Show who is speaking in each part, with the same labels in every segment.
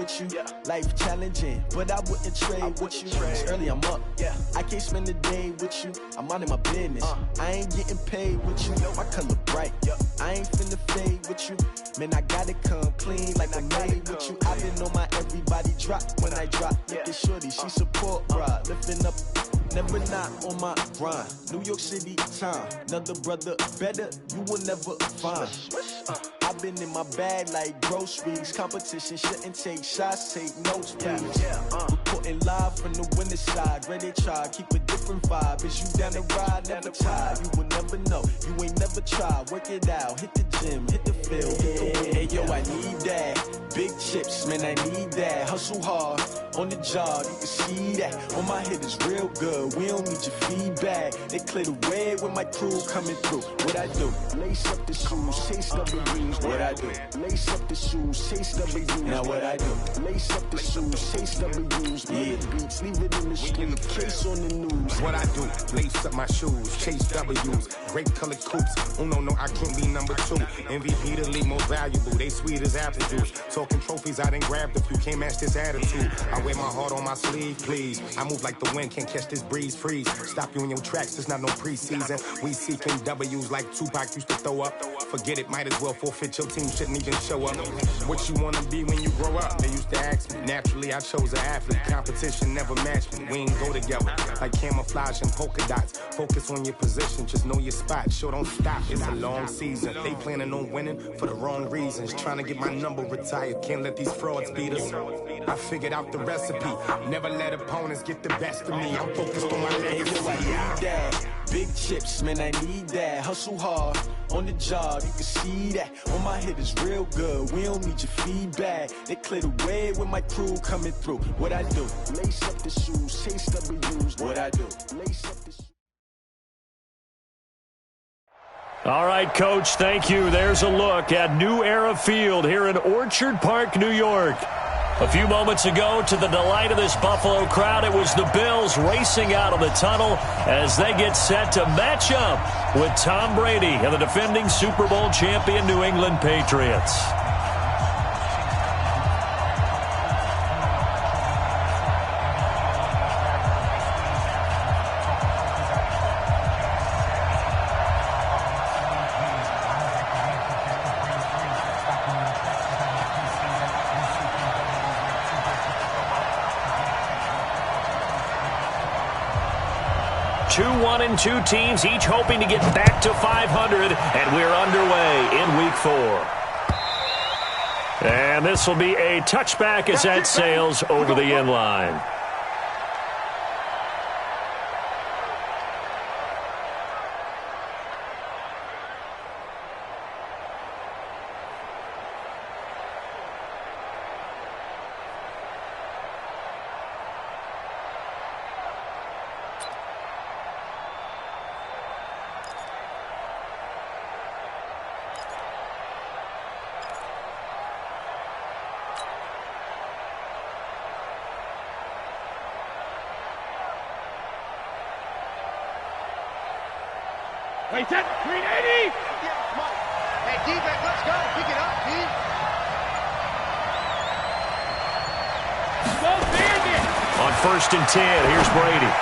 Speaker 1: with you. Life challenging, but I wouldn't trade with you. It's early, I'm up. I can't spend the day with you. I'm minding my business. I ain't getting paid with you. My color bright. I ain't finna fade with you. Man, I gotta come clean like I made with you. I've been on my everybody drop when I drop. Look at shorty, she support ride. Lifting up, never not on my grind. New York City time, another brother better, you will never find. I've been in my bag like groceries. Competition shouldn't take shots, take notes, please. Reporting live from the winning side. Ready to try, keep a different vibe. Is you down the ride, never tired. You will never know, you ain't never tried. Work it out, hit the gym, hit the field, hit the wind. Hey yo, I need that. Big chips, man, I need that. Hustle hard, on the job, you can see that. On my head is real good, we don't need your feedback. They clear the way with my crew coming through. What I do? Lace up the shoes, chase W's. What I do? Lace up the shoes, chase W's. Now what I do? Lace up the shoes, chase W's. Mid beats, leave it in the street, case on the news.
Speaker 2: What I do? Lace up my shoes, chase W's. Great colored coops. Oh no, I can't be number 2. MVP the league most valuable. They sweet as apple juice. Talking trophies, I didn't grab the few. Can't match this attitude. I wear my heart on my sleeve, please. I move like the wind, can't catch this breeze, freeze. Stop you in your tracks, there's not no preseason. We seeking W's like Tupac used to throw up. Forget it, might as well forfeit. Your team shouldn't even show up. What you wanna be when you grow up? They used to ask me. Naturally, I chose an athlete. Competition never matched me. We ain't go together like camouflage and polka dots. Focus on your position, just know your spot. Sure, don't stop. It's a long season. They planning on winning for the wrong reasons. Trying to get my number retired. Can't let these frauds beat us. I figured out the recipe. Never let opponents get the best of me. I'm focused on my legacy.
Speaker 1: I need that. Big chips, man, I need that. Hustle hard, on the job, you can see that. On my head is real good, we don't need your feedback. They clear the way with my crew coming through. What I do? Lace up the shoes, chase W's. What I do? Lace up the shoes.
Speaker 3: All right, Coach, thank you. There's a look at New Era Field here in Orchard Park, New York. A few moments ago, to the delight of this Buffalo crowd, it was the Bills racing out of the tunnel as they get set to match up with Tom Brady and the defending Super Bowl champion New England Patriots. Two 1-2 teams, each hoping to get back to 500, and we're underway in Week 4. And this will be a touchback as that sails over the end line.
Speaker 4: Wait, set, 380! Yeah, come on. Hey, defense, let's go. Pick it up, Pete. Go, Bandit!
Speaker 3: On 1st and 10, here's Brady.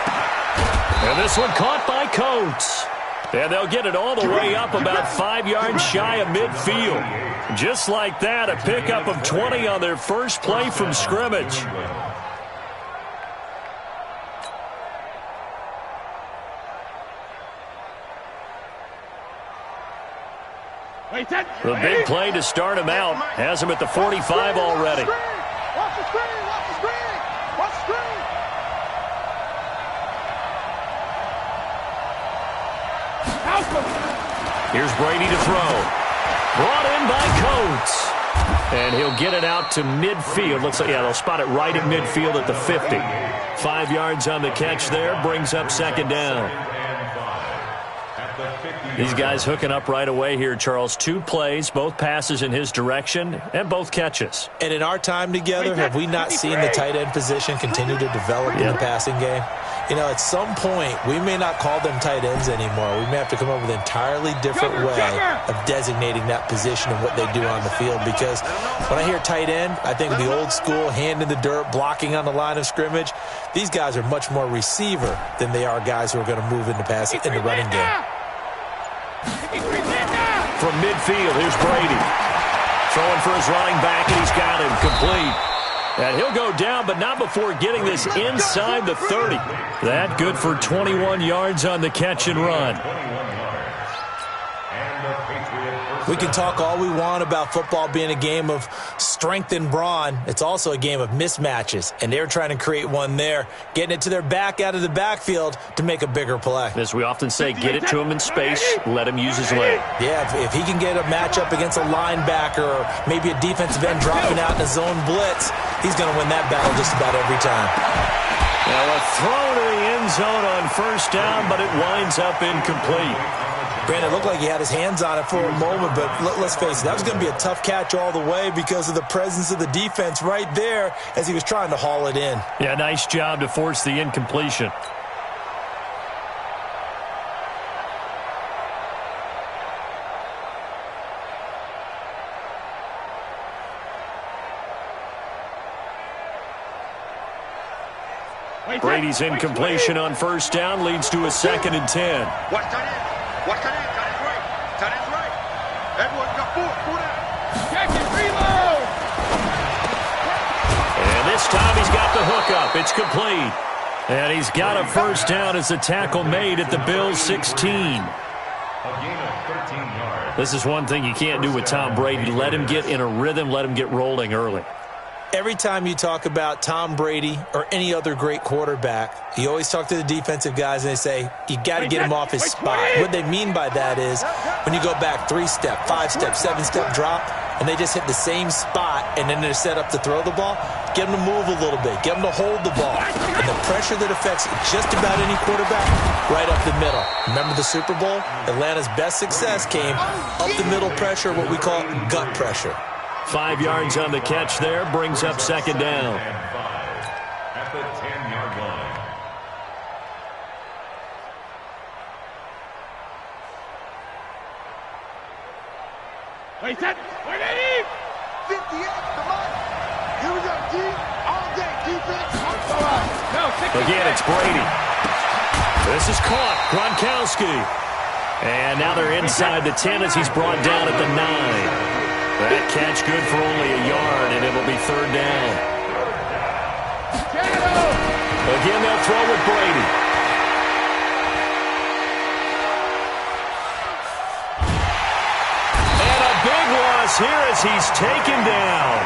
Speaker 3: And this one caught by Coates. And they'll get it all the way up about 5 yards shy of midfield. Just like that, a pickup of 20 on their first play from scrimmage. The big play to start him out has him at the 45 already.
Speaker 4: Watch the screen! Watch the screen! Watch the screen!
Speaker 3: Here's Brady to throw. Brought in by Coates. And he'll get it out to midfield. Looks like, yeah, they'll spot it right at midfield at the 50. 5 yards on the catch there, brings up 2nd down. These guys hooking up right away here, Charles. 2 plays, both passes in his direction, and both catches.
Speaker 5: And in our time together, have we not seen the tight end position continue to develop in the passing game? You know, at some point, we may not call them tight ends anymore. We may have to come up with an entirely different way of designating that position and what they do on the field. Because when I hear tight end, I think of the old school, hand in the dirt, blocking on the line of scrimmage. These guys are much more receiver than they are guys who are going to move into pass in the running game.
Speaker 3: From midfield, here's Brady. Throwing for his running back, and he's got him complete. And he'll go down, but not before getting this inside the 30. That good for 21 yards on the catch and run.
Speaker 5: We can talk all we want about football being a game of strength and brawn. It's also a game of mismatches, and they're trying to create one there, getting it to their back out of the backfield to make a bigger play.
Speaker 3: As we often say, get it to him in space, let him use his leg.
Speaker 5: Yeah, if he can get a matchup against a linebacker or maybe a defensive end dropping out in a zone blitz, he's going to win that battle just about every time.
Speaker 3: Now a throw to the end zone on first down, but it winds up incomplete.
Speaker 5: Brandon, it looked like he had his hands on it for a moment, but let's face it, that was going to be a tough catch all the way because of the presence of the defense right there as he was trying to haul it in.
Speaker 3: Yeah, nice job to force the incompletion. Brady's incompletion on first down leads to a 2nd and 10.
Speaker 4: Watch tight end. Watch tight end. Tight end's right. Tight end's right. Everyone got four. Check it. Reload.
Speaker 3: And this time he's got the hook up. It's complete. And he's got a first down as the tackle made at the Bills' 16. This is one thing you can't do with Tom Brady. Let him get in a rhythm. Let him get rolling early.
Speaker 5: Every time you talk about Tom Brady or any other great quarterback, you always talk to the defensive guys and they say, you got to get him off his spot. What they mean by that is when you go back 3-step, 5-step, 7-step drop, and they just hit the same spot and then they're set up to throw the ball, get them to move a little bit, get them to hold the ball. And the pressure that affects just about any quarterback, right up the middle. Remember the Super Bowl? Atlanta's best success came up the middle pressure, what we call gut pressure.
Speaker 3: 5 yards on the catch there, brings up 2nd down.
Speaker 6: At the 10-yard line.
Speaker 4: Wait, set. Wait, 58. Come on. Here we go, D. All day, defense. No,
Speaker 3: again, it's Brady. This is caught. Gronkowski. And now they're inside the 10 as he's brought down at the 9. That catch good for only a yard, and it'll be 3rd down. Again, they'll throw with Brady. And a big loss here as he's taken down.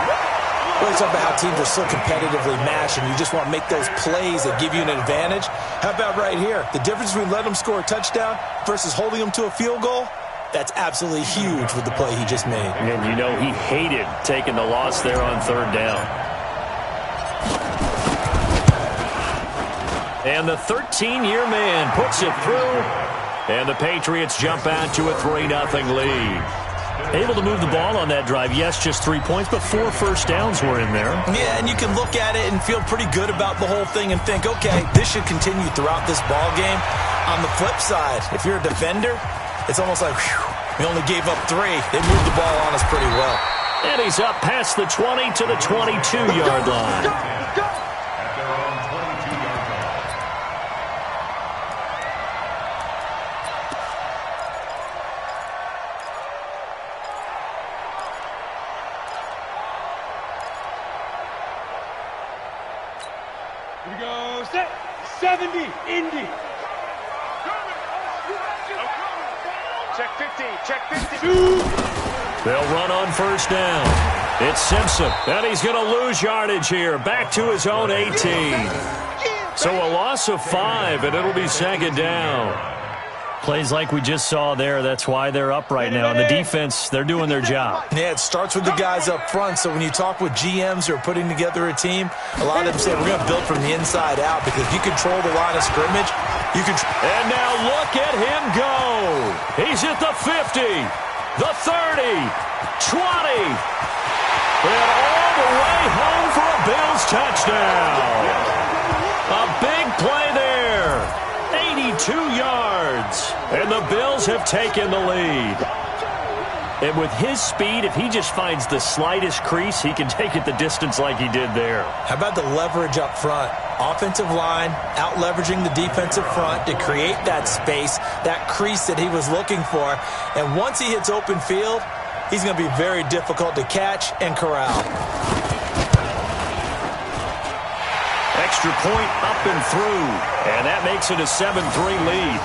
Speaker 5: Well, it's about how teams are so competitively matched, and you just want to make those plays that give you an advantage. How about right here? The difference between letting them score a touchdown versus holding them to a field goal? That's absolutely huge with the play he just made.
Speaker 3: And you know he hated taking the loss there on 3rd down. And the 13-year man puts it through. And the Patriots jump out to a 3-0 lead. Able to move the ball on that drive. Yes, just 3 points, but 4 first downs were in there.
Speaker 5: Yeah, and you can look at it and feel pretty good about the whole thing and think, okay, this should continue throughout this ball game. On the flip side, if you're a defender, it's almost like, whew, we only gave up 3. They moved the ball on us pretty well.
Speaker 3: And he's up past the 20 to the 22-yard line.
Speaker 6: At their own 22-yard line.
Speaker 4: Here we go, set. 70, Indy. Check 15, check 15.
Speaker 3: They'll run on first down. It's Simpson, and he's going to lose yardage here. Back to his own 18. So a loss of 5, and it'll be 2nd down. Plays like we just saw there. That's why they're up right now. And the defense, they're doing their job.
Speaker 5: Yeah, it starts with the guys up front. So when you talk with GMs who are putting together a team, a lot of them say we're going to build from the inside out because if you control the line of scrimmage, you can.
Speaker 3: And now look at him go. He's at the 50, the 30, 20, and all the way home for a Bills touchdown. A big play there. 82 yards. And the Bills have taken the lead. And with his speed, if he just finds the slightest crease, he can take it the distance like he did there.
Speaker 5: How about the leverage up front? Offensive line out-leveraging the defensive front to create that space, that crease that he was looking for. And once he hits open field, he's going to be very difficult to catch and corral.
Speaker 3: Extra point up and through. And that makes it a 7-3 lead.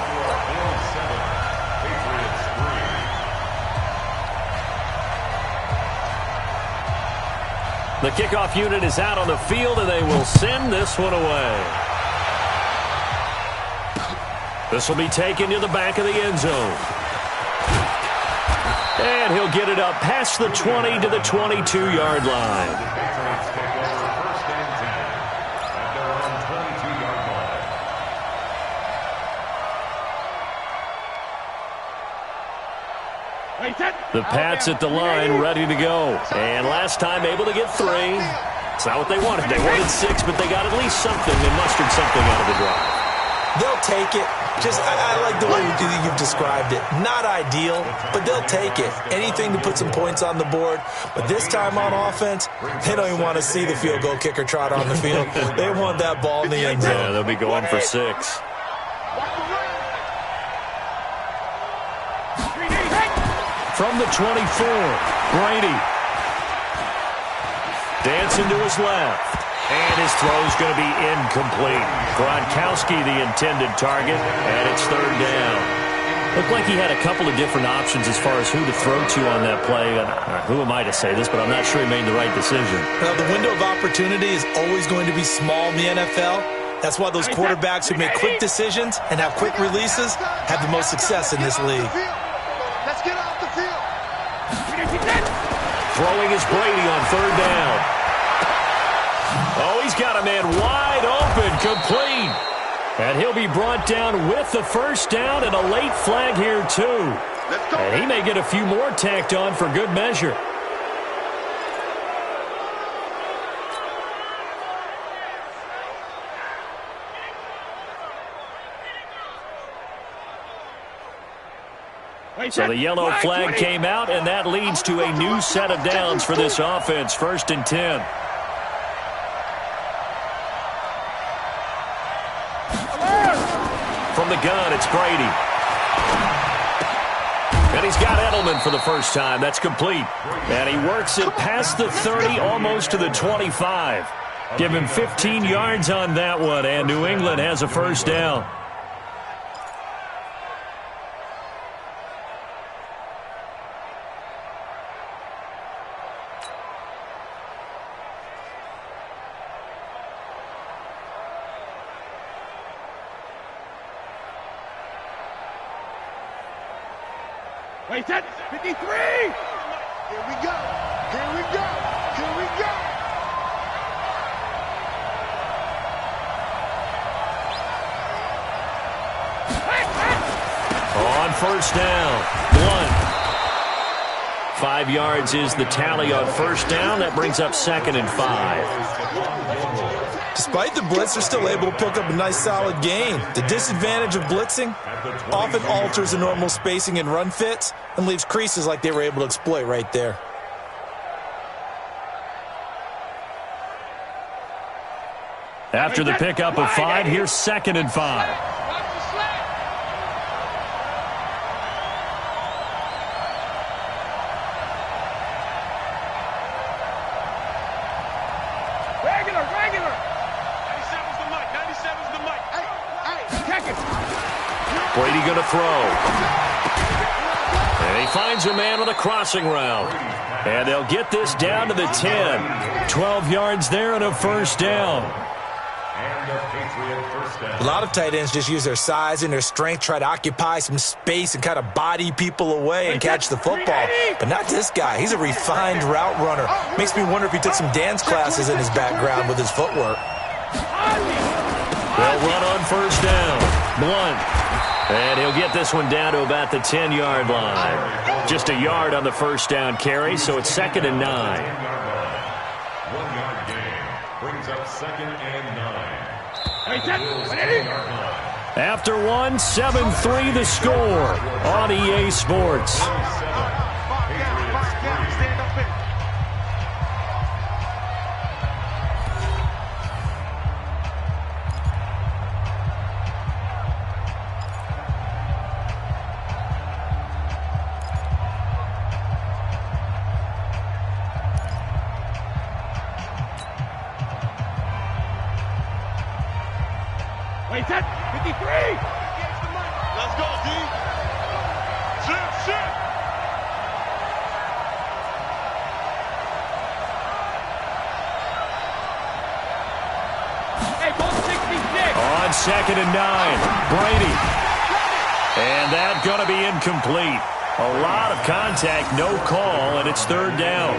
Speaker 3: The kickoff unit is out on the field, and they will send this one away. This will be taken to the back of the end zone. And he'll get it up past the 20 to the 22-yard line. The Pats at the line, ready to go. And last time able to get 3. It's not what they wanted. They wanted 6, but they got at least something and mustered something out of the drive.
Speaker 5: They'll take it. I like the way you've described it. Not ideal, but they'll take it. Anything to put some points on the board. But this time on offense, they don't even want to see the field goal kicker trot on the field. They want that ball in the end zone.
Speaker 3: Yeah, they'll be going for 6. From the 24, Brady. Dancing to his left. And his throw's going to be incomplete. Gronkowski, the intended target, and it's 3rd down. Looked like he had a couple of different options as far as who to throw to on that play. Who am I to say this, but I'm not sure he made the right decision.
Speaker 5: Well, the window of opportunity is always going to be small in the NFL. That's why those quarterbacks who make quick decisions and have quick releases have the most success in this league.
Speaker 4: Let's get off the field.
Speaker 3: Throwing is Brady on 3rd down. Oh, he's got a man wide open, complete. And he'll be brought down with the 1st down and a late flag here, too. And he may get a few more tacked on for good measure. So the yellow flag came out, and that leads to a new set of downs for this offense. 1st and 10. From the gun, it's Brady. And he's got Edelman for the first time. That's complete. And he works it past the 30, almost to the 25. Give him 15 yards on that one, and New England has a 1st down.
Speaker 4: Wait, set. 53. Here we go. Here we go. Here we go.
Speaker 3: On 1st down, Blunt. 5 yards is the tally on 1st down. That brings up 2nd and 5.
Speaker 5: Despite the blitz, they're still able to pick up a nice solid gain. The disadvantage of blitzing often alters the normal spacing and run fits and leaves creases like they were able to exploit right there.
Speaker 3: After the pickup of 5, here's 2nd and 5.
Speaker 4: Regular. 97's the mic. 97's the mic. Hey, check it.
Speaker 3: Brady going to throw. And he finds a man on the crossing route. And they'll get this down to the 10. 12 yards there and a 1st down.
Speaker 5: A lot of tight ends just use their size and their strength, try to occupy some space and kind of body people away and catch the football. But not this guy. He's a refined route runner. Makes me wonder if he took some dance classes in his background with his footwork.
Speaker 3: They'll run on 1st down. Blunt. And he'll get this one down to about the 10-yard line. Just a yard on the 1st down carry, so it's 2nd and 9.
Speaker 6: 1-yard gain brings up 2nd and 9.
Speaker 4: Wait, set.
Speaker 3: After one, 7-3 the score on EA Sports.
Speaker 4: Wait, set, 53! Let's go, D! Shit! Hey, ball 66!
Speaker 3: On 2nd and 9, Brady. And that's going to be incomplete. A lot of contact, no call, and it's 3rd down.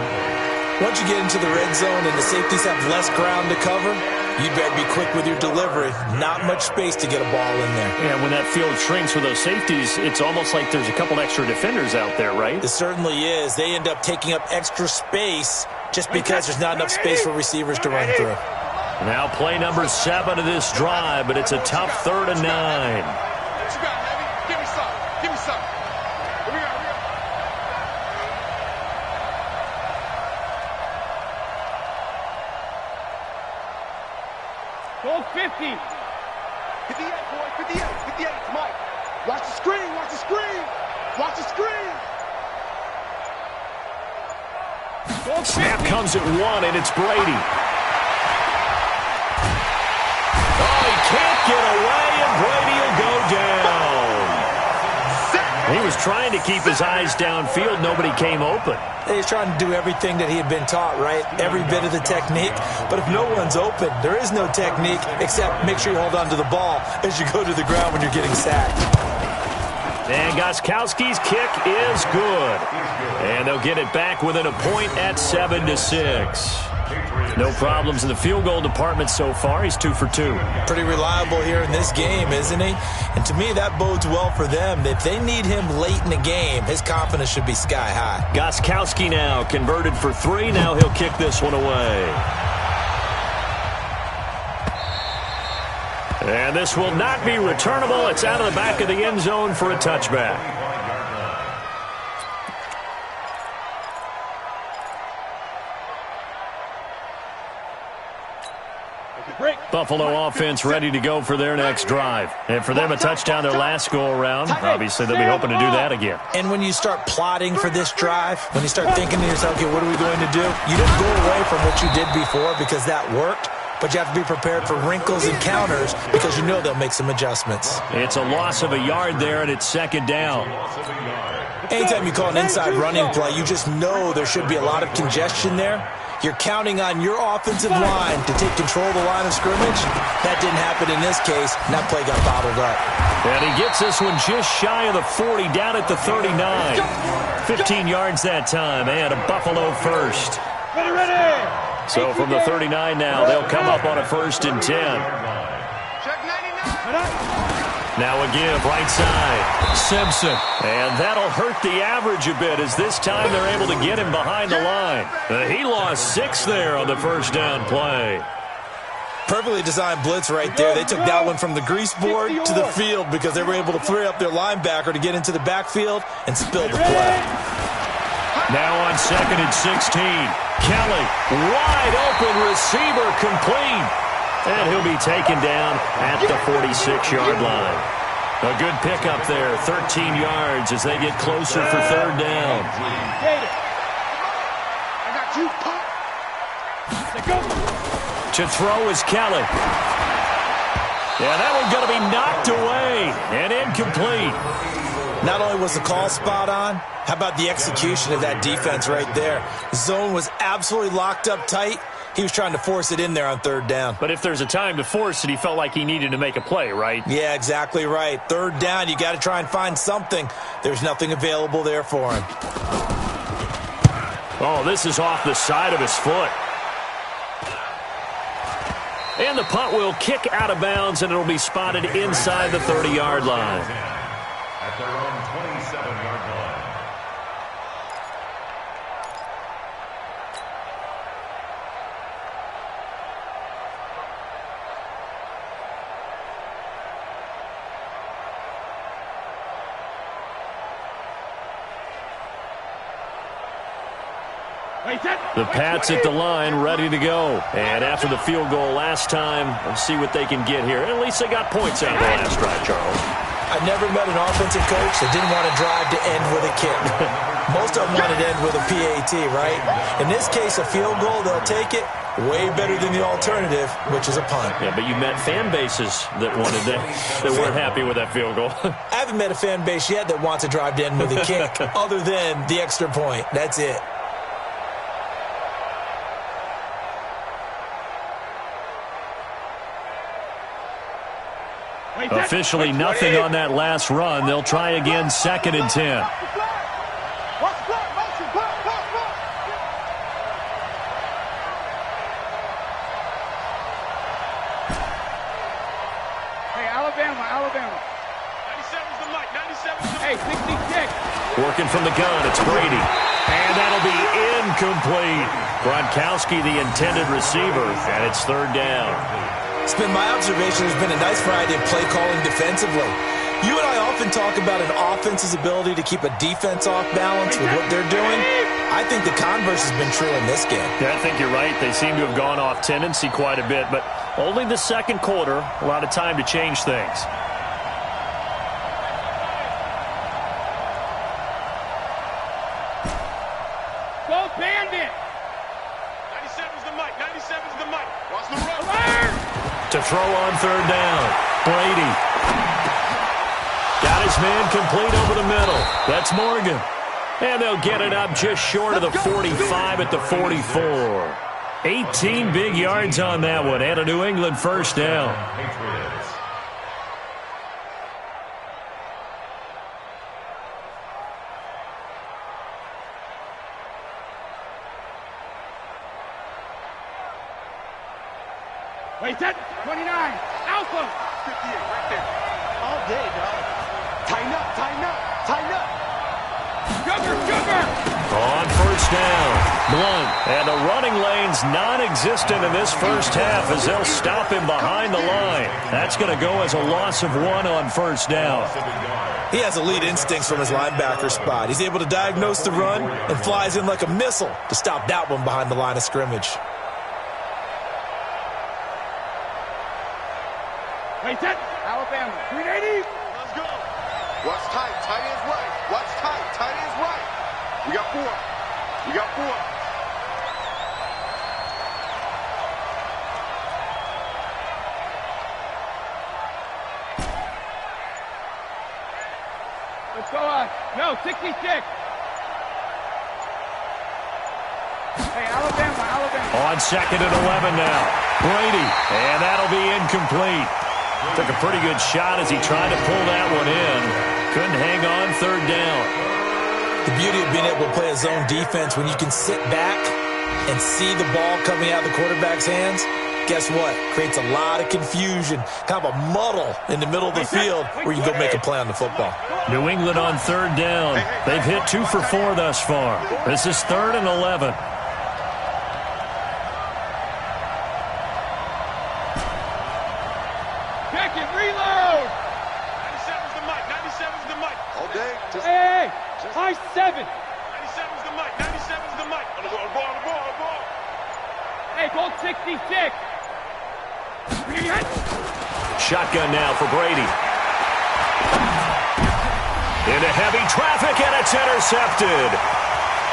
Speaker 5: Once you get into the red zone and the safeties have less ground to cover, you better be quick with your delivery. Not much space to get a ball in there.
Speaker 3: And when that field shrinks with those safeties, it's almost like there's a couple extra defenders out there, right?
Speaker 5: It certainly is. They end up taking up extra space just because there's not enough space for receivers to run through.
Speaker 3: Now play number 7 of this drive, but it's a tough 3rd and 9.
Speaker 4: What you got, Heavy? Give me some. Give me some. Here we go. Go 50. 58, boy. 58. 58. Mike. Watch the screen. Watch the screen. Watch the screen.
Speaker 3: Snap comes at 1, and it's Brady. Oh, he can't get away, and Brady will go down. He was trying to keep his eyes downfield. Nobody came open.
Speaker 5: He's trying to do everything that he had been taught, right? Every bit of the technique. But if no one's open, there is no technique except make sure you hold on to the ball as you go to the ground when you're getting sacked.
Speaker 3: And Gostkowski's kick is good. And they'll get it back within a point at 7-6. No problems in the field goal department so far. He's 2 for 2.
Speaker 5: Pretty reliable here in this game, isn't he? And to me, that bodes well for them. If they need him late in the game, his confidence should be sky high.
Speaker 3: Gostkowski now converted for 3. Now he'll kick this one away. And this will not be returnable. It's out of the back of the end zone for a touchback. Buffalo offense ready to go for their next drive. And for them, a touchdown their last go-around. Obviously, they'll be hoping to do that again.
Speaker 5: And when you start plotting for this drive, when you start thinking to yourself, okay, what are we going to do? You don't go away from what you did before because that worked. But you have to be prepared for wrinkles and counters because you know they'll make some adjustments.
Speaker 3: It's a loss of a yard there, and it's 2nd down.
Speaker 5: Anytime you call an inside running play, you just know there should be a lot of congestion there. You're counting on your offensive line to take control of the line of scrimmage. That didn't happen in this case, and that play got bottled up.
Speaker 3: And he gets this one just shy of the 40, down at the 39. 15 yards that time, and a Buffalo first.
Speaker 4: Ready.
Speaker 3: So from the 39 now, they'll come up on a 1st and 10. Now a give, right side. Simpson. And that'll hurt the average a bit as this time they're able to get him behind the line. He lost 6 there on the 1st down play.
Speaker 5: Perfectly designed blitz right there. They took that one from the grease board to the field because they were able to free up their linebacker to get into the backfield and spill the play.
Speaker 3: Now on 2nd and 16. Kelly, wide open receiver, complete. And he'll be taken down at the 46-yard line. A good pickup there, 13 yards as they get closer for 3rd down. To throw is Kelly. Yeah, that one's going to be knocked away and incomplete.
Speaker 5: Not only was the call spot on, how about the execution of that defense right there? The zone was absolutely locked up tight. He was trying to force it in there on 3rd down.
Speaker 3: But if there's a time to force it, he felt like he needed to make a play, right?
Speaker 5: Yeah, exactly right. 3rd down, you got to try and find something. There's nothing available there for him.
Speaker 3: Oh, this is off the side of his foot. And the punt will kick out of bounds, and it'll be spotted inside the 30-yard line.
Speaker 6: At their own 27-yard line.
Speaker 3: The Pats at the line, ready to go. And after the field goal last time, let's see what they can get here. At least they got points out of the last drive, Charles.
Speaker 5: I never met an offensive coach that didn't want to drive to end with a kick. Most of them wanted to end with a PAT, right? In this case, a field goal, they'll take it. Way better than the alternative, which is a punt.
Speaker 3: Yeah, but you met fan bases that weren't happy with that field goal.
Speaker 5: I haven't met a fan base yet that wants to drive to end with a kick, other than the extra point. That's it.
Speaker 3: Officially nothing on that last run. They'll try again, 2nd and 10.
Speaker 4: Alabama. 97's the mic. 97's the mic. Hey, 66.
Speaker 3: Working from the gun, it's Brady. And that'll be incomplete. Gronkowski, the intended receiver, and it's 3rd down.
Speaker 5: It's been my observation there's been a nice variety of play calling defensively. You and I often talk about an offense's ability to keep a defense off balance with what they're doing. I think the converse has been true in this game.
Speaker 3: Yeah, I think you're right. They seem to have gone off tendency quite a bit, but only the 2nd quarter, a lot of time to change things.
Speaker 4: Go Bandit! 97's the mic. 97's the mic. Watch the run.
Speaker 3: To throw on 3rd down. Brady. Got his man complete over the middle. That's Morgan. And they'll get it up just short of the 45 at the 44. 18 big yards on that one, and a New England 1st down.
Speaker 4: Wait, set. 29. Alpha. 58 right there. All day, dog. Tighten up, tighten up, tighten up. Sugar.
Speaker 3: On 1st down, Blunt. And the running lane's non-existent in this 1st half as they'll stop him behind the line. That's going to go as a loss of 1 on 1st down.
Speaker 5: He has elite instincts from his linebacker spot. He's able to diagnose the run and flies in like a missile to stop that one behind the line of scrimmage.
Speaker 4: Wait, set. Alabama. 380. Let's go.
Speaker 7: Watch tight. Tight ends right. Watch tight. Tight ends right. We got 4. We got 4.
Speaker 4: Let's go on. No, 66. Hey, Alabama.
Speaker 3: On 2nd and 11 now. Brady. And that'll be incomplete. Took a pretty good shot as he tried to pull that one in. Couldn't hang on 3rd down.
Speaker 5: The beauty of being able to play a zone defense when you can sit back and see the ball coming out of the quarterback's hands, guess what? Creates a lot of confusion, kind of a muddle in the middle of the field where you go make a play on the football.
Speaker 3: New England on 3rd down. They've hit 2 for 4 thus far. This is 3rd and 11.
Speaker 4: Check it, reload. 97's the mic. 97's the mic.
Speaker 7: All day.
Speaker 4: Hey, high 7. 97's the mic. 97's the mic. On the ball. Hey, goal 66.
Speaker 3: Shotgun now for Brady. Into heavy traffic, and it's intercepted.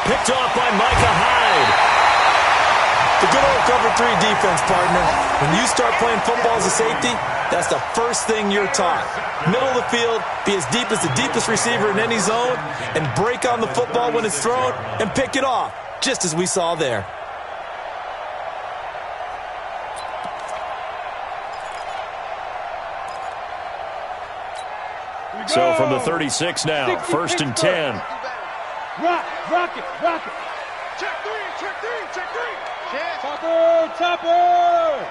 Speaker 3: Picked off by Micah Hyde.
Speaker 5: The good old cover 3 defense, partner. When you start playing football as a safety, that's the first thing you're taught. Middle of the field, be as deep as the deepest receiver in any zone, and break on the football when it's thrown and pick it off, just as we saw there.
Speaker 3: So from the 36 now, 1st and 10.
Speaker 4: Rock it. Check 3. Check. Topper.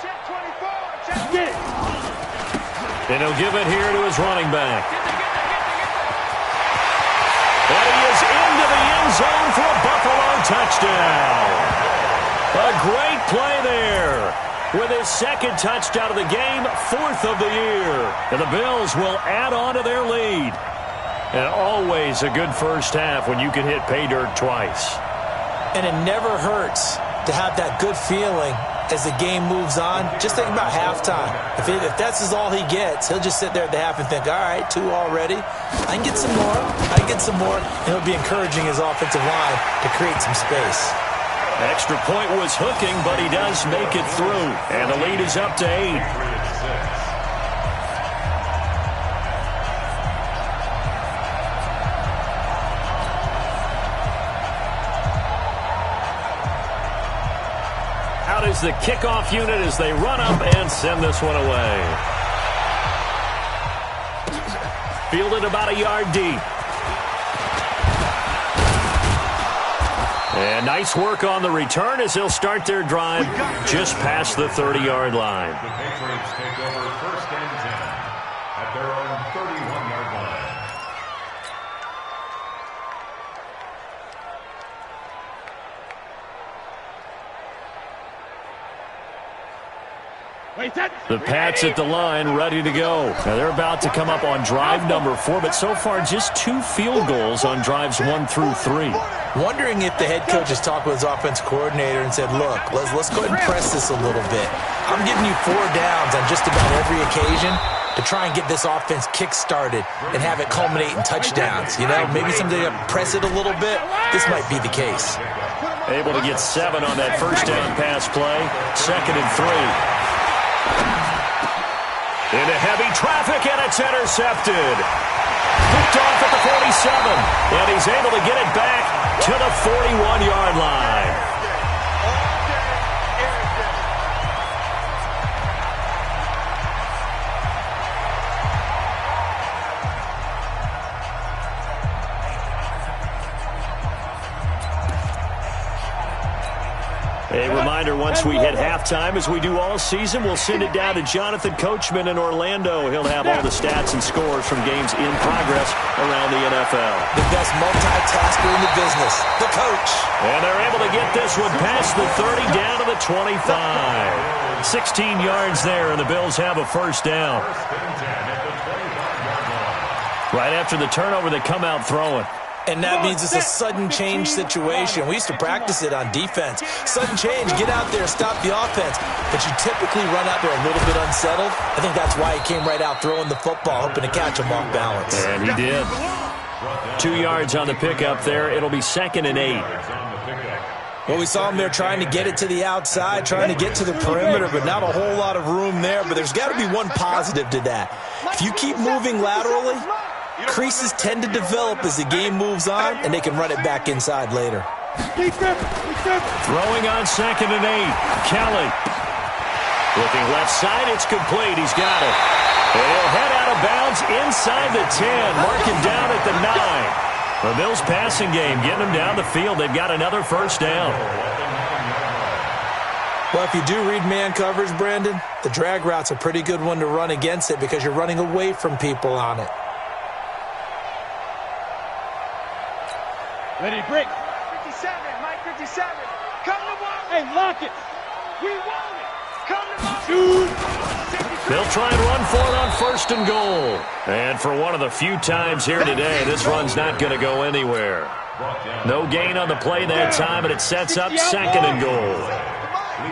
Speaker 4: Check 24. Check. Get it.
Speaker 3: And he'll give it here to his running back. And he is into the end zone for a Buffalo touchdown. A great play there. With his 2nd touchdown of the game, 4th of the year. And the Bills will add on to their lead. And always a good 1st half when you can hit pay dirt twice.
Speaker 5: And it never hurts to have that good feeling as the game moves on. Just think about halftime. If that's all he gets, he'll just sit there at the half and think, all right, 2 already. I can get some more. I can get some more. And he'll be encouraging his offensive line to create some space.
Speaker 3: Extra point was hooking, but he does make it through. And the lead is up to 8. Out is the kickoff unit as they run up and send this one away. Fielded about a yard deep. And nice work on the return as they'll start their drive just past the 30-yard line.
Speaker 6: The Patriots take over 1st and 10 at their own 31-yard line.
Speaker 3: The Pats at the line, ready to go. Now they're about to come up on drive number 4, but so far just 2 field goals on drives 1 through 3.
Speaker 5: Wondering if the head coach has talked with his offense coordinator and said, look, let's go ahead and press this a little bit. I'm giving you 4 downs on just about every occasion to try and get this offense kick-started and have it culminate in touchdowns. You know, maybe someday press it a little bit. This might be the case.
Speaker 3: Able to get 7 on that first down pass play. 2nd and 3. Into heavy traffic, and it's intercepted. Picked off at the 47, and he's able to get it back to the 41-yard line. A reminder, once we hit halftime, as we do all season, we'll send it down to Jonathan Coachman in Orlando. He'll have all the stats and scores from games in progress around the NFL.
Speaker 5: The best multitasker in the business, the coach.
Speaker 3: And they're able to get this one past the 30 down to the 25. 16 yards there, and the Bills have a first down. Right after the turnover, they come out throwing.
Speaker 5: And that means it's a sudden change situation. We used to practice it on defense. Sudden change, get out there, stop the offense. But you typically run out there a little bit unsettled. I think that's why he came right out throwing the football, hoping to catch him off balance.
Speaker 3: And he did. 2 yards on the pickup there. It'll be 2nd and 8.
Speaker 5: Well, we saw him there trying to get it to the outside, trying to get to the perimeter, but not a whole lot of room there. But there's got to be one positive to that. If you keep moving laterally, creases tend to develop as the game moves on, and they can run it back inside later.
Speaker 3: Throwing on 2nd and 8. Kelly. Looking left side, it's complete. He's got it. And he'll head out of bounds inside the 10. Marking down at the 9. The Bills passing game, getting them down the field. They've got another first down.
Speaker 5: Well, if you do read man coverage, Brandon, the drag route's a pretty good one to run against it because you're running away from people on it.
Speaker 4: Ready to break. 57, Mike 57. Come to ball. Hey, lock it. We want it. Come to ball. Shoot.
Speaker 3: They'll try and run for it on 1st and goal. And for one of the few times here today, this run's not going to go anywhere. No gain on the play that time, and it sets up 2nd and goal.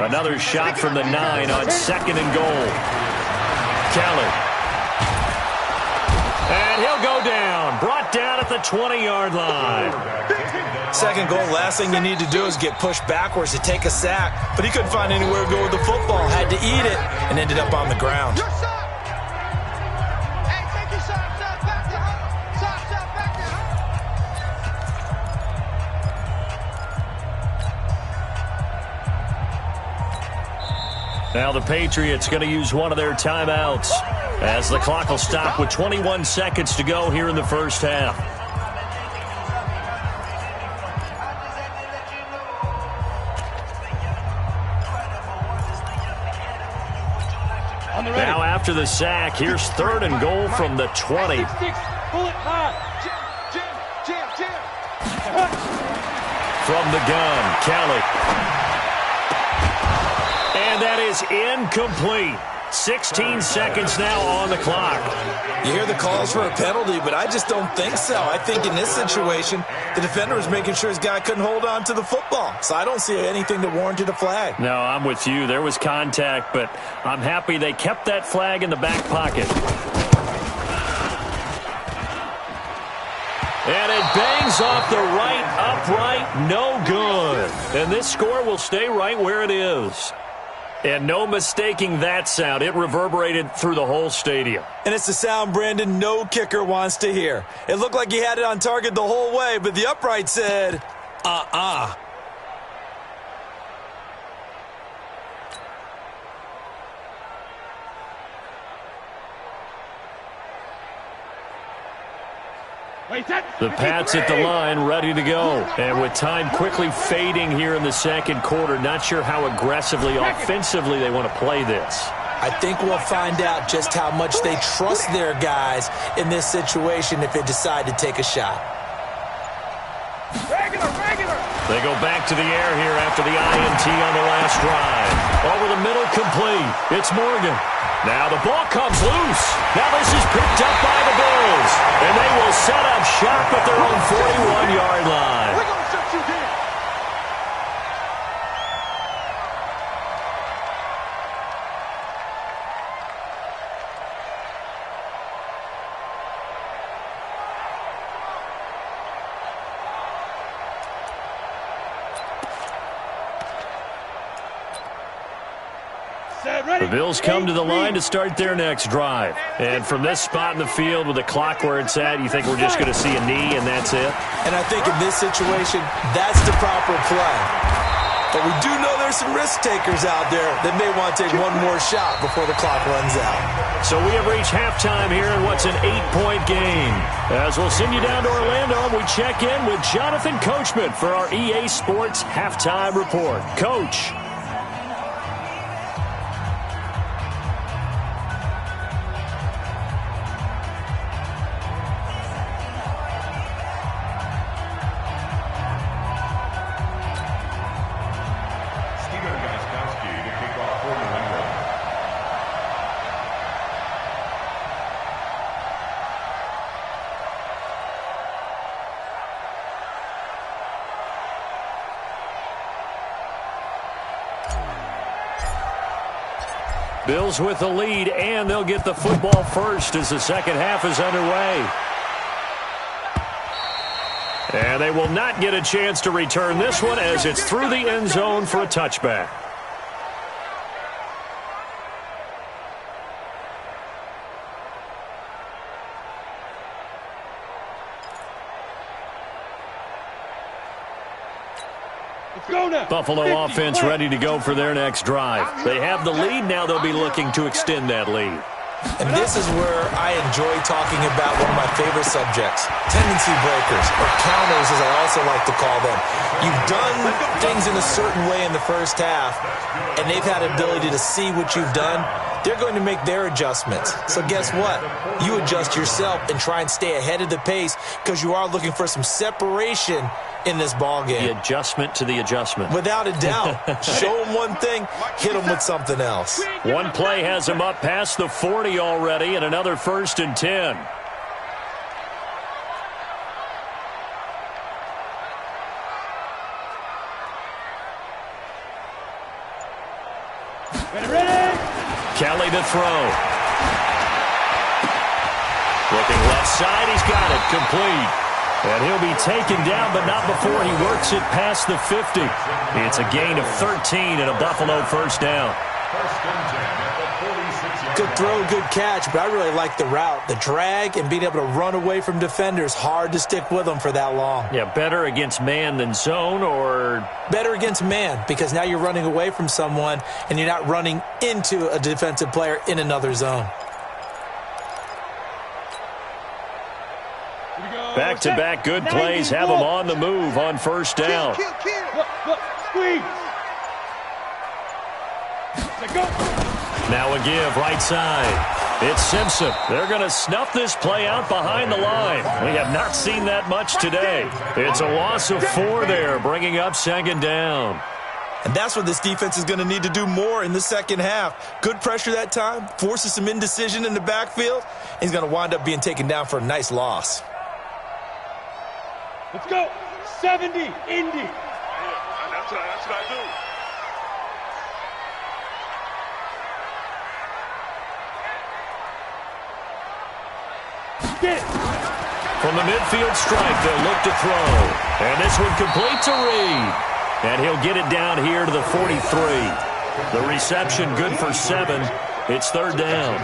Speaker 3: Another shot from the 9 on 2nd and goal. Kelly. And he'll go down. Brought down at the 20-yard line.
Speaker 5: 2nd goal, last thing you need to do is get pushed backwards to take a sack. But he couldn't find anywhere to go with the football. Had to eat it and ended up on the ground.
Speaker 4: Hey, take your shot, back to her. Shot, back to her.
Speaker 3: Now the Patriots going to use one of their timeouts as the clock will stop with 21 seconds to go here in the first half. Now after the sack, here's 3rd and goal from the 20. From the gun, Kelly. And that is incomplete. 16 seconds now on the clock.
Speaker 5: You hear the calls for a penalty, but I just don't think so. I think in this situation, the defender was making sure his guy couldn't hold on to the football. So I don't see anything that warranted a flag.
Speaker 3: No, I'm with you. There was contact, but I'm happy they kept that flag in the back pocket. And it bangs off the right upright. No good. And this score will stay right where it is. And no mistaking that sound. It reverberated through the whole stadium.
Speaker 5: And it's the sound, Brandon, no kicker wants to hear. It looked like he had it on target the whole way, but the upright said,
Speaker 3: The Pats at the line, ready to go. And with time quickly fading here in the second quarter, not sure how aggressively, offensively they want to play this.
Speaker 5: I think we'll find out just how much they trust their guys in this situation if they decide to take a shot.
Speaker 3: They go back to the air here after the INT on the last drive. Over the middle, complete. It's Morgan. Now the ball comes loose. Now this is picked up by the Bills. And they will set up shop at their own 41-yard line.
Speaker 4: We're going to shut you down.
Speaker 3: The Bills come to the line to start their next drive. And from this spot in the field with the clock where it's at, you think we're just going to see a knee and that's it?
Speaker 5: And I think in this situation, that's the proper play. But we do know there's some risk takers out there that may want to take one more shot before the clock runs out.
Speaker 3: So we have reached halftime here in what's an 8-point game. As we'll send you down to Orlando, we check in with Jonathan Coachman for our EA Sports Halftime Report. Coach. Bills with the lead, and they'll get the football first as the second half is underway. And they will not get a chance to return this one as it's through the end zone for a touchback. Buffalo offense ready to go for their next drive. They have the lead. Now they'll be looking to extend that lead.
Speaker 5: And this is where I enjoy talking about one of my favorite subjects, tendency breakers, or counters as I also like to call them. You've done things in a certain way in the first half, and they've had an ability to see what you've done. They're going to make their adjustments. So guess what? You adjust yourself and try and stay ahead of the pace because you are looking for some separation in this ball game.
Speaker 3: The adjustment to the adjustment.
Speaker 5: Without a doubt. Show them one thing, hit them with something else.
Speaker 3: One play has them up past the 40 already, and another 1st and 10. Kelly to throw. Looking left side, he's got it, complete. And he'll be taken down, but not before he works it past the 50. It's a gain of 13 and a Buffalo first down.
Speaker 5: Good throw, good catch, but I really like the route. The drag and being able to run away from defenders, hard to stick with them for that long.
Speaker 3: Yeah, better against man than zone, or?
Speaker 5: Better against man, because now you're running away from someone and you're not running into a defensive player in another zone.
Speaker 3: Back-to-back good plays have them on the move on first down.
Speaker 4: Squeeze.
Speaker 3: Now a give right side. It's Simpson. They're going to snuff this play out behind the line. We have not seen that much today. It's a loss of 4 there, bringing up second down.
Speaker 5: And that's what this defense is going to need to do more in the second half. Good pressure that time, forces some indecision in the backfield, and he's going to wind up being taken down for a nice loss.
Speaker 4: Let's go. 70, Indy.
Speaker 7: Yeah, that's what I do.
Speaker 4: Get it.
Speaker 3: From the midfield stripe, they'll look to throw. And this one complete to Reed. And he'll get it down here to the 43. The reception good for 7. It's third down.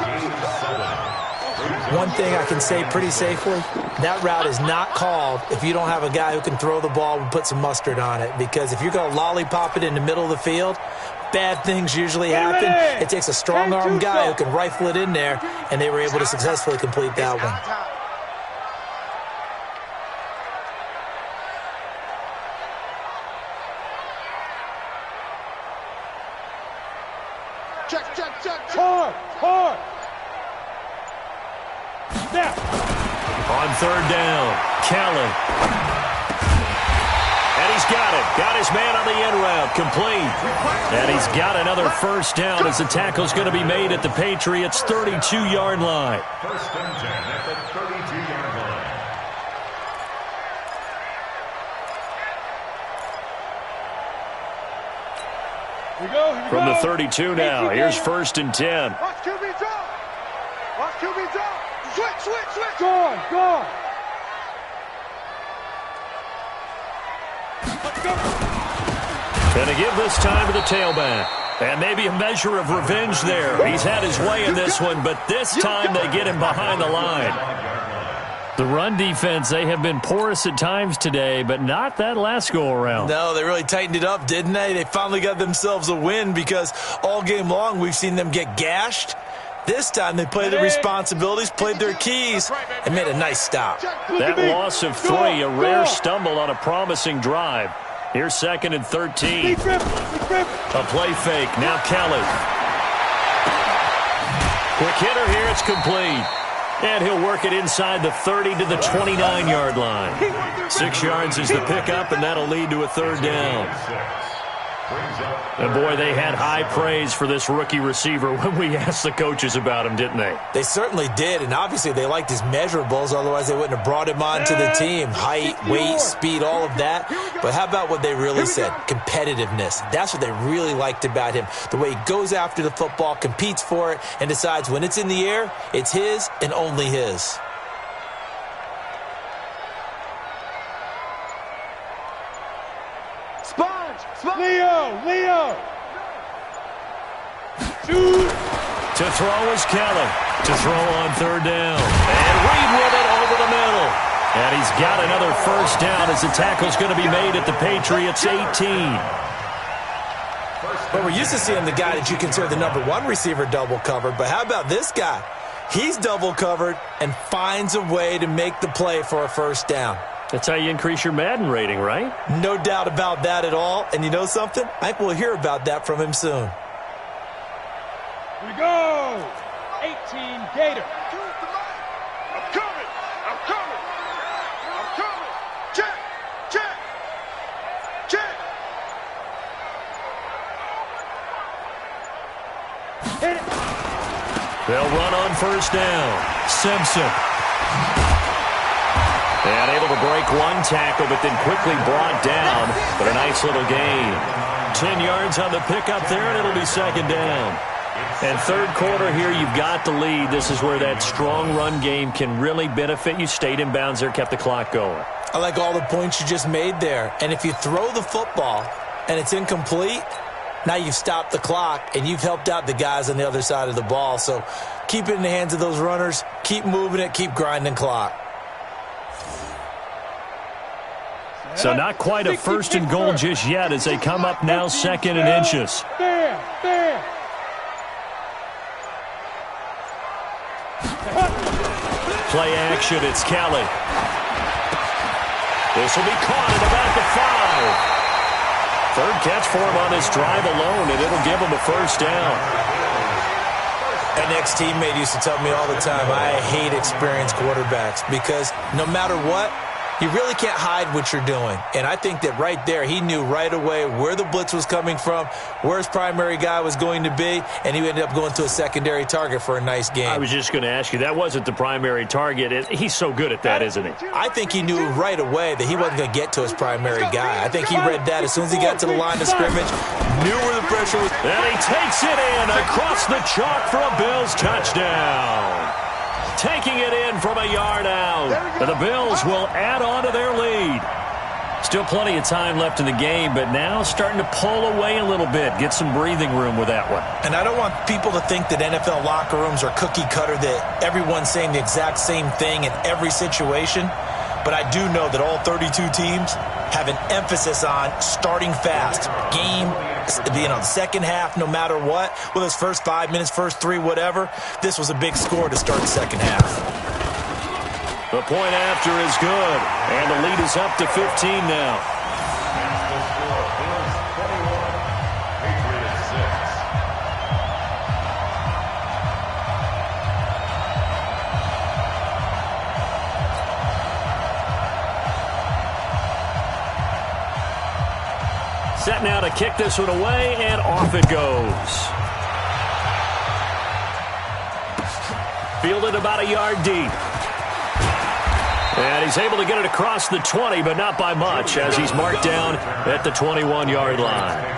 Speaker 5: One thing I can say pretty safely, that route is not called if you don't have a guy who can throw the ball and put some mustard on it. Because if you're going to lollipop it in the middle of the field, bad things usually happen. It takes a strong-arm guy who can rifle it in there, and they were able to successfully complete that one.
Speaker 7: Check.
Speaker 4: Hard. Now.
Speaker 3: On third down, Kelly. And he's got it. Got his man on the in route, complete. And he's got another first down as the tackle's going to be made at the Patriots' 32-yard line.
Speaker 6: First and 10 at the 32-yard line.
Speaker 4: Here we go.
Speaker 3: From the 32 now, here's first and 10.
Speaker 7: Watch QB drop. Switch.
Speaker 4: Gone. Let's go.
Speaker 3: Going to give this time to the tailback. And maybe a measure of revenge there. He's had his way in this one, but this time they get him behind the line. The run defense, they have been porous at times today, but not that last go-around.
Speaker 5: No, they really tightened it up, didn't they? They finally got themselves a win because all game long we've seen them get gashed. This time they played their responsibilities, played their keys, and made a nice stop.
Speaker 3: That loss of 3, a rare stumble on a promising drive. Here's second and 13. A play fake, now Kelly. Quick hitter here, it's complete. And he'll work it inside the 30 to the 29-yard line. 6 yards is the pickup, and that'll lead to a third down. And, boy, they had high praise for this rookie receiver when we asked the coaches about him, didn't they?
Speaker 5: They certainly did, and obviously they liked his measurables, otherwise they wouldn't have brought him on to the team. Height, weight, speed, all of that. But how about what they really said? Competitiveness. That's what they really liked about him. The way he goes after the football, competes for it, and decides when it's in the air, it's his and only his.
Speaker 4: Leo. Shoot.
Speaker 3: To throw is Kelly. To throw on third down. And Reed with it over the middle. And he's got another first down as the tackle's going to be made at the Patriots' 18.
Speaker 5: But we're used to seeing the guy that you consider the #1 receiver double covered. But how about this guy? He's double covered and finds a way to make the play for a first down.
Speaker 3: That's how you increase your Madden rating, right?
Speaker 5: No doubt about that at all. And you know something? I think we'll hear about that from him soon.
Speaker 4: Here we go. 18 Gator.
Speaker 7: I'm coming. Check.
Speaker 4: Hit it.
Speaker 3: They'll run on first down. Simpson. And able to break one tackle, but then quickly brought down. But a nice little gain. 10 yards on the pickup there, and it'll be second down. And third quarter here, you've got the lead. This is where that strong run game can really benefit you. Stayed in bounds there, kept the clock going.
Speaker 5: I like all the points you just made there. And if you throw the football and it's incomplete, now you've stopped the clock and you've helped out the guys on the other side of the ball. So keep it in the hands of those runners. Keep moving it. Keep grinding clock.
Speaker 3: So not quite a first and goal just yet as they come up now second and inches.
Speaker 4: There.
Speaker 3: Play action, it's Kelly. This will be caught at about the 5. Third catch for him on this drive alone, and it'll give him a first down.
Speaker 5: An ex-teammate used to tell me all the time, I hate experienced quarterbacks because no matter what, You really can't hide what you're doing. And I think that right there, he knew right away where the blitz was coming from, where his primary guy was going to be, and he ended up going to a secondary target for a nice game.
Speaker 3: I was just going to ask you, that wasn't the primary target. He's so good at that, isn't he?
Speaker 5: I think he knew right away that he wasn't going to get to his primary guy. I think he read that as soon as he got to the line of scrimmage, knew where the pressure was.
Speaker 3: And he takes it in across the chalk for a Bills touchdown. Taking it in from a yard out. And the Bills will add on to their lead. Still plenty of time left in the game, but now starting to pull away a little bit. Get some breathing room with that one.
Speaker 5: And I don't want people to think that NFL locker rooms are cookie cutter, that everyone's saying the exact same thing in every situation. But I do know that all 32 teams have an emphasis on starting fast. Game, the second half, no matter what, whether it's first 5 minutes, first 3, whatever, this was a big score to start the second half.
Speaker 3: The point after is good, and the lead is up to 15 now. Set now to kick this one away, and off it goes. Fielded about a yard deep. And he's able to get it across the 20, but not by much, as he's marked down at the 21-yard line.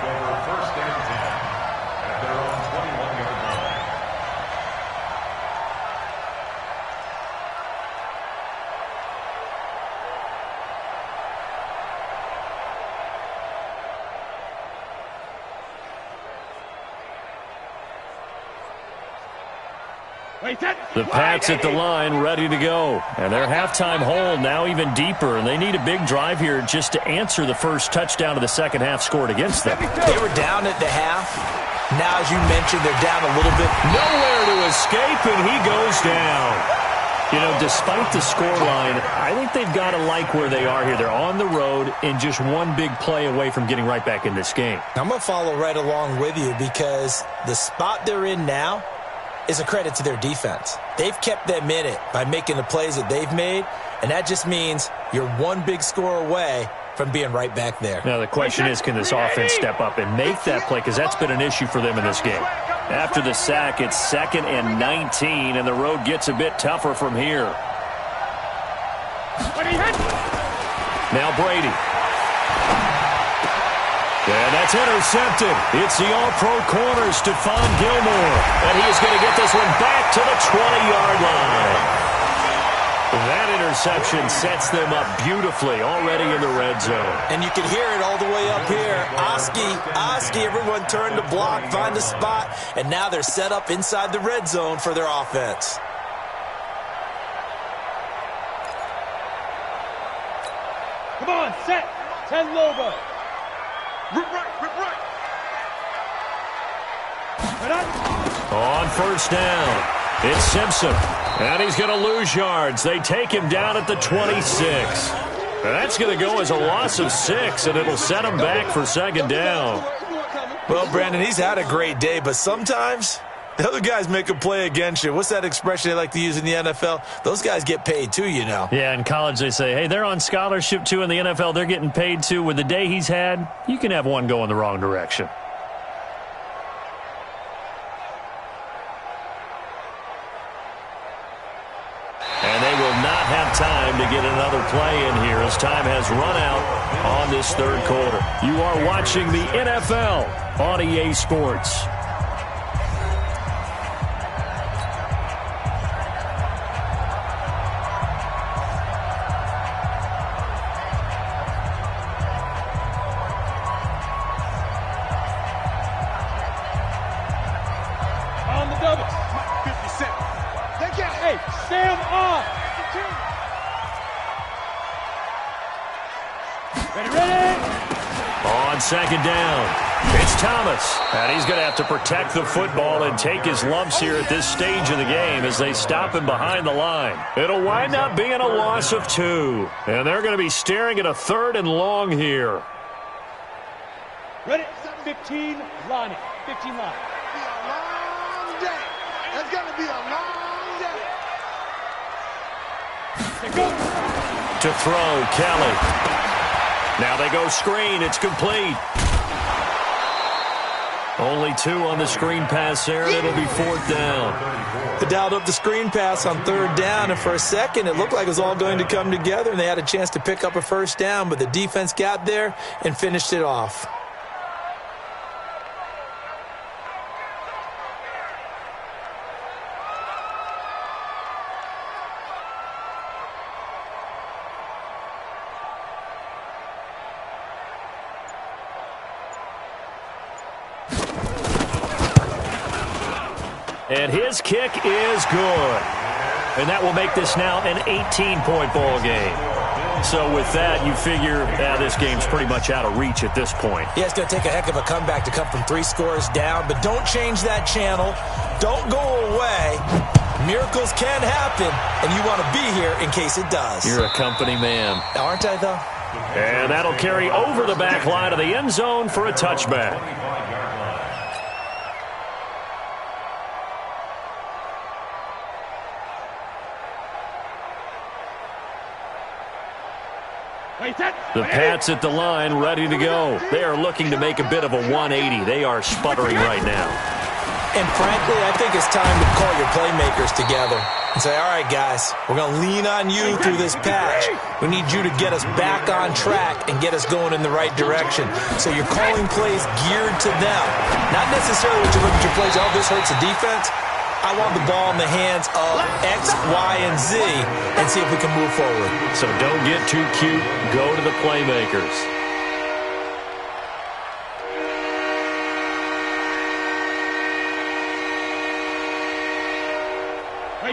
Speaker 3: The Pats at the line, ready to go. And their halftime hole now even deeper, and they need a big drive here just to answer the first touchdown of the second half scored against them.
Speaker 5: They were down at the half. Now, as you mentioned, they're down a little bit.
Speaker 3: Nowhere to escape, and he goes down. You know, despite the scoreline, I think they've got to like where they are here. They're on the road and just one big play away from getting right back in this game.
Speaker 5: I'm going to follow right along with you because the spot they're in now is a credit to their defense. They've kept them in it by making the plays that they've made, and that just means you're one big score away from being right back there.
Speaker 3: Now the question is, can this offense step up and make that play, because that's been an issue for them in this game. After the sack, it's 2nd and 19, and the road gets a bit tougher from here. Now Brady. And that's intercepted. It's the all-pro corner, Stephon Gilmore. And he's going to get this one back to the 20-yard line. That interception sets them up beautifully already in the red zone.
Speaker 5: And you can hear it all the way up here. Oski, everyone turned to block, find a spot, and now they're set up inside the red zone for their offense.
Speaker 4: Come on, set. 10 Lobo.
Speaker 7: Rip right.
Speaker 3: On first down, it's Simpson. And he's going to lose yards. They take him down at the 26. That's going to go as a loss of 6, and it'll set him back for second down.
Speaker 5: Well, Brandon, he's had a great day, but sometimes the other guys make a play against you. What's that expression they like to use in the NFL? Those guys get paid too, you know.
Speaker 3: Yeah, in college they say, hey, they're on scholarship too. In the NFL, they're getting paid too. With the day he's had, you can have one go in the wrong direction. And they will not have time to get another play in here as time has run out on this third quarter. You are watching the NFL on EA Sports. Second down. It's Thomas. And he's going to have to protect the football and take his lumps here at this stage of the game as they stop him behind the line. It'll wind up being a loss of 2. And they're going to be staring at a 3rd and long here.
Speaker 4: Ready? 15, Lonnie. 15 line.
Speaker 7: Be a long day. It's going to be a long day.
Speaker 4: Go.
Speaker 3: To throw, Kelly. Now they go screen. It's complete. Only 2 on the screen pass there, and it'll be 4th down.
Speaker 5: They dialed up the screen pass on 3rd down, and for a second it looked like it was all going to come together, and they had a chance to pick up a 1st down, but the defense got there and finished it off.
Speaker 3: And his kick is good. And that will make this now an 18-point ball game. So with that, you figure this game's pretty much out of reach at this point.
Speaker 5: Yeah, it's going to take a heck of a comeback to come from 3 scores down, but don't change that channel. Don't go away. Miracles can happen, and you want to be here in case it does.
Speaker 3: You're a company man.
Speaker 5: Aren't I, though?
Speaker 3: And that'll carry over the back line of the end zone for a touchback. The Pats at the line, ready to go. They are looking to make a bit of a 180. They are sputtering right now.
Speaker 5: And frankly, I think it's time to call your playmakers together and say, all right, guys, we're going to lean on you through this patch. We need you to get us back on track and get us going in the right direction. So you're calling plays geared to them. Not necessarily what you look at your plays, oh, this hurts the defense. I want the ball in the hands of X, Y, and Z and see if we can move forward.
Speaker 3: So don't get too cute. Go to the playmakers.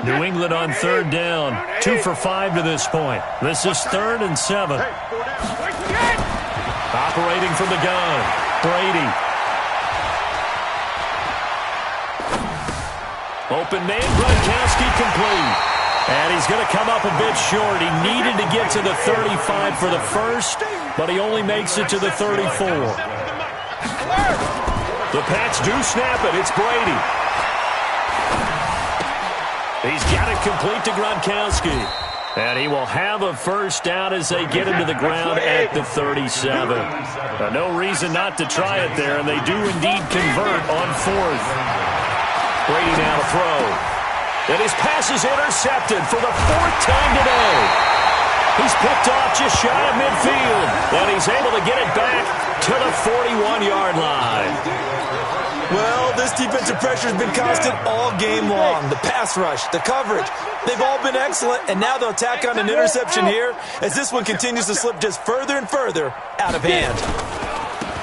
Speaker 3: New England on 3rd down. 2 for 5 to this point. This is 3rd and 7. Operating from the gun. Brady. Open man, Gronkowski complete. And he's going to come up a bit short. He needed to get to the 35 for the first, but he only makes it to the 34. The Pats do snap it. It's Brady. He's got it complete to Gronkowski. And he will have a 1st down as they get him to the ground at the 37. No reason not to try it there, and they do indeed convert on 4th. Brady now to throw. And his pass is intercepted for the 4th time today. He's picked off just shy of midfield. And he's able to get it back to the 41-yard line.
Speaker 5: Well, this defensive pressure has been constant all game long. The pass rush, the coverage, they've all been excellent. And now they'll tack on an interception here as this one continues to slip just further and further out of hand.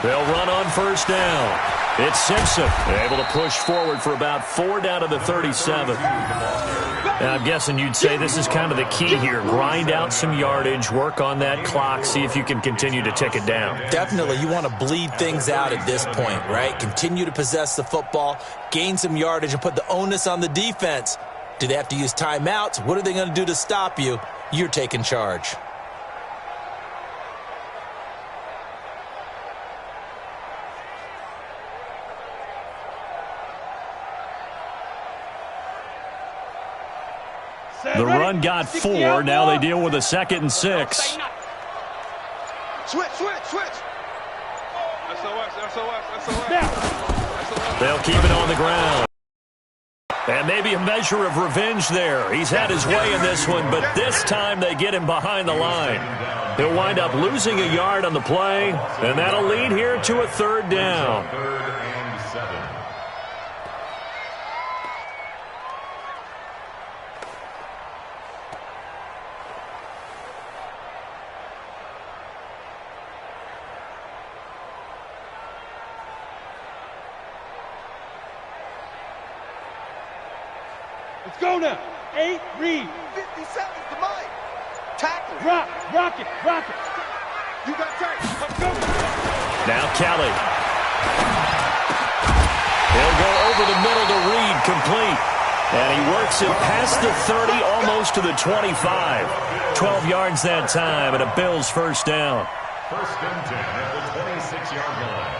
Speaker 3: They'll run on 1st down. It's Simpson, able to push forward for about 4 down to the 37. And I'm guessing you'd say this is kind of the key here. Grind out some yardage, work on that clock, see if you can continue to tick it down.
Speaker 5: Definitely. You want to bleed things out at this point, right? Continue to possess the football, gain some yardage, and put the onus on the defense. Do they have to use timeouts? What are they going to do to stop you? You're taking charge.
Speaker 3: The run got 4. Now they deal with a 2nd and 6.
Speaker 7: Switch. SOS.
Speaker 3: They'll keep it on the ground. And maybe a measure of revenge there. He's had his way in this one, but this time they get him behind the line. He'll wind up losing a yard on the play, and that'll lead here to a 3rd down.
Speaker 6: 3rd and 7.
Speaker 4: Let's go now. 8, read.
Speaker 7: 50 seconds to mine. Tackle.
Speaker 4: Rock it.
Speaker 7: You got time. Let's go.
Speaker 3: Now Kelly. He'll go over the middle to Reed, complete. And he works it past the 30, almost to the 25. 12 yards that time, and a Bills 1st down.
Speaker 6: 1st and 10 at the 26-yard line.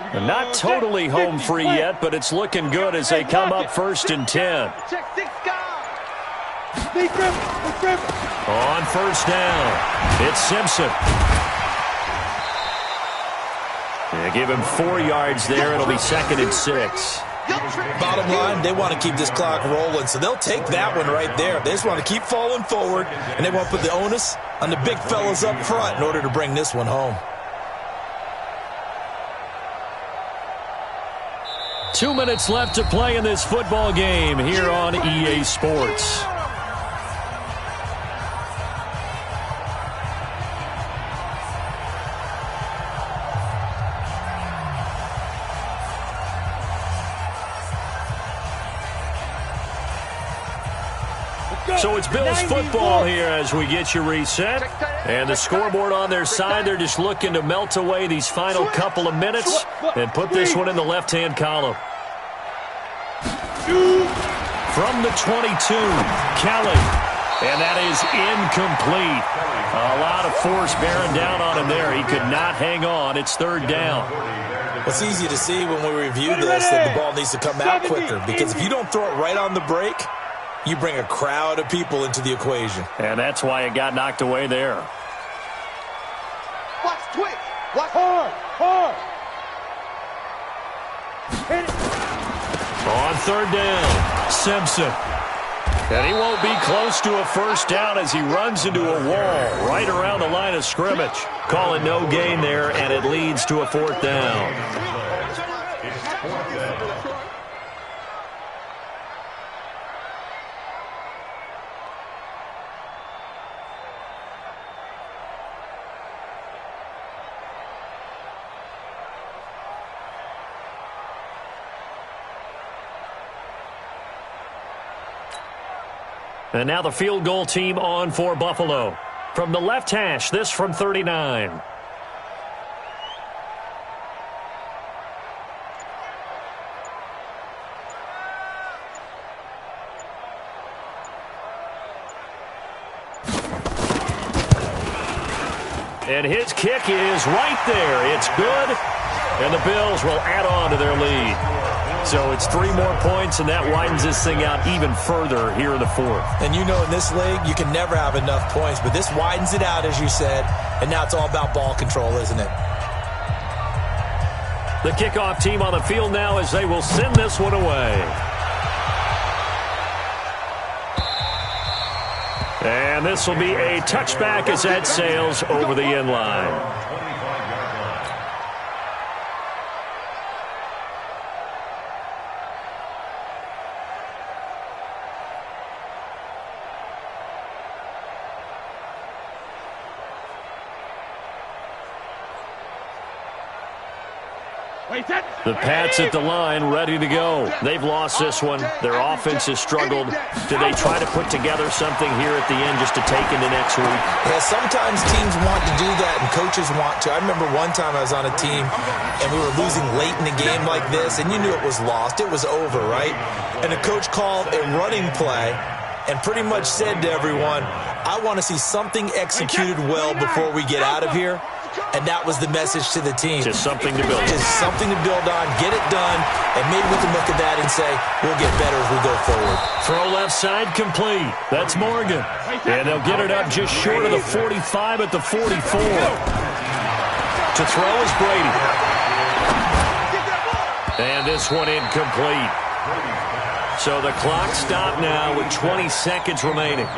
Speaker 3: And not totally home free yet, but it's looking good as they come up 1st and 10.
Speaker 4: Check 6 guys.
Speaker 3: On 1st down, it's Simpson. Yeah, give him 4 yards there. It'll be 2nd and 6.
Speaker 5: Bottom line, they want to keep this clock rolling, so they'll take that one right there. They just want to keep falling forward, and they want to put the onus on the big fellas up front in order to bring this one home.
Speaker 3: 2 minutes left to play in this football game here on EA Sports. So it's Bills football here as we get you reset. And the scoreboard on their side, they're just looking to melt away these final couple of minutes and put this one in the left-hand column. From the 22, Kelly. And that is incomplete. A lot of force bearing down on him there. He could not hang on. It's 3rd down.
Speaker 5: It's easy to see when we review this that the ball needs to come out quicker, because if you don't throw it right on the break, you bring a crowd of people into the equation.
Speaker 3: And that's why it got knocked away there.
Speaker 7: Watch twitch. Watch
Speaker 4: Hard. Hit it.
Speaker 3: On 3rd down, Simpson. And he won't be close to a 1st down as he runs into a wall right around the line of scrimmage. Calling no gain there, and it leads to a 4th down. And now the field goal team on for Buffalo. From the left hash, this from 39. And his kick is right there. It's good. And the Bills will add on to their lead. So it's 3 more points, and that widens this thing out even further here in the 4th.
Speaker 5: And you know in this league, you can never have enough points, but this widens it out, as you said, and now it's all about ball control, isn't it?
Speaker 3: The kickoff team on the field now as they will send this one away. And this will be a touchback as that sails over the end line. The Pats at the line, ready to go. They've lost this one. Their offense has struggled. Do they try to put together something here at the end just to take into next week?
Speaker 5: Yeah, sometimes teams want to do that, and coaches want to. I remember one time I was on a team, and we were losing late in a game like this, and you knew it was lost. It was over, right? And the coach called a running play and pretty much said to everyone, I want to see something executed well before we get out of here. And that was the message to the team.
Speaker 3: Just something to build.
Speaker 5: Just something to build on, get it done, and maybe we can look at that and say, we'll get better as we go forward.
Speaker 3: Throw left side complete. That's Morgan. And they'll get it up just short of the 45 at the 44. To throw is Brady. And this one incomplete. So the clock stopped now with 20 seconds remaining.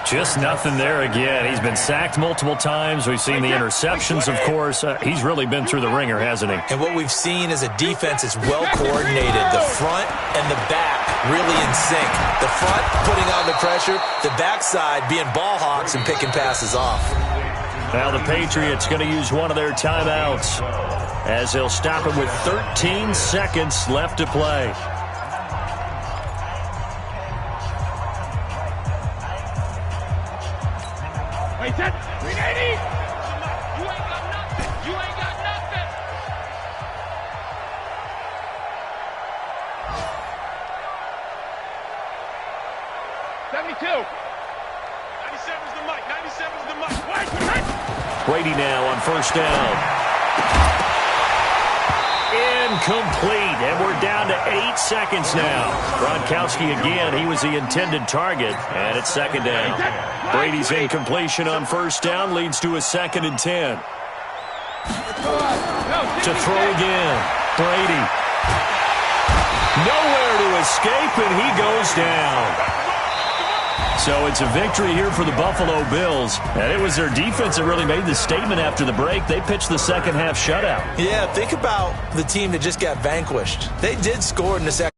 Speaker 3: Just nothing there again. He's been sacked multiple times. We've seen the interceptions, of course. He's really been through the ringer, hasn't he?
Speaker 5: And what we've seen is a defense that's well coordinated. The front and the back really in sync. The front putting on the pressure, the backside being ball hawks and picking passes off.
Speaker 3: Now the Patriots going to use one of their timeouts as they'll stop it with 13 seconds left to play.
Speaker 4: Wait, that 380. You ain't got nothing. You ain't got nothing. 72. 97's the mic. 97's the mic. Wait.
Speaker 3: Brady now on 1st down. Incomplete, and we're down to 8 seconds now. Gronkowski again, he was the intended target, and it's second down. Brady's incompletion on first down leads to a 2nd and 10. To throw again, Brady. Nowhere to escape, and he goes down. So it's a victory here for the Buffalo Bills. And it was their defense that really made the statement after the break. They pitched the second half shutout.
Speaker 5: Yeah, think about the team that just got vanquished. They did score in the second.